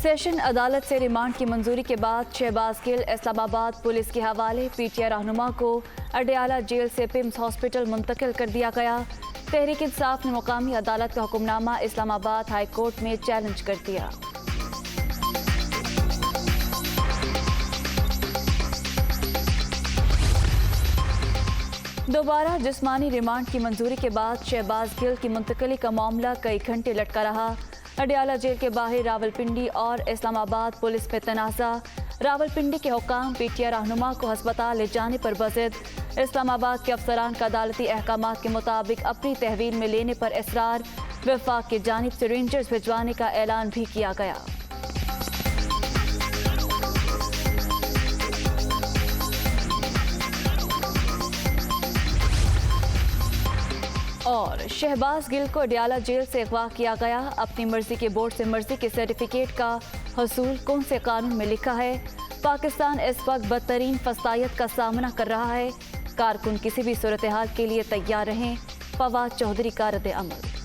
Session अदालत से remand की मंजूरी के बाद शहबाज गिल इस्लामाबाद पुलिस के हवाले। पीटीआई रहनुमा को अडयाला जेल से पिम्स हॉस्पिटल मुंतकिल कर दिया गया। तहरीक इंसाफ ने मुकामी अदालत का हुक्मनामा इस्लामाबाद हाई कोर्ट में चैलेंज कर दिया। दोबारा जिस्मानी रिमांड की मंजूरी के बाद शहबाज गिल की मुंतकली का मामला कई घंटे लटका रहा। अडयाला जेल के बाहर रावलपिंडी और इस्लामाबाद पुलिस में तनाज़ा। रावलपिंडी के हुक्काम पीटीआई रहनुमा को अस्पताल ले जाने पर बज़िद। इस्लामाबाद के अफसरान का अदालती अहकामात के मुताबिक अपनी तहवील में लेने पर इसरार। वफाक की जानिब से रेंजर्स भिजवाने का ऐलान भी किया गया। और शहबाज गिल को अडयाला जेल से अगवा किया गया। अपनी मर्जी के बोर्ड से मर्जी के सर्टिफिकेट का हसूल कौन से कानून में लिखा है? पाकिस्तान इस वक्त बदतरीन फसायत का सामना कर रहा है। कारकुन किसी भी सूरत हाल के लिए तैयार रहें। फवाद चौधरी का रद्द अमल।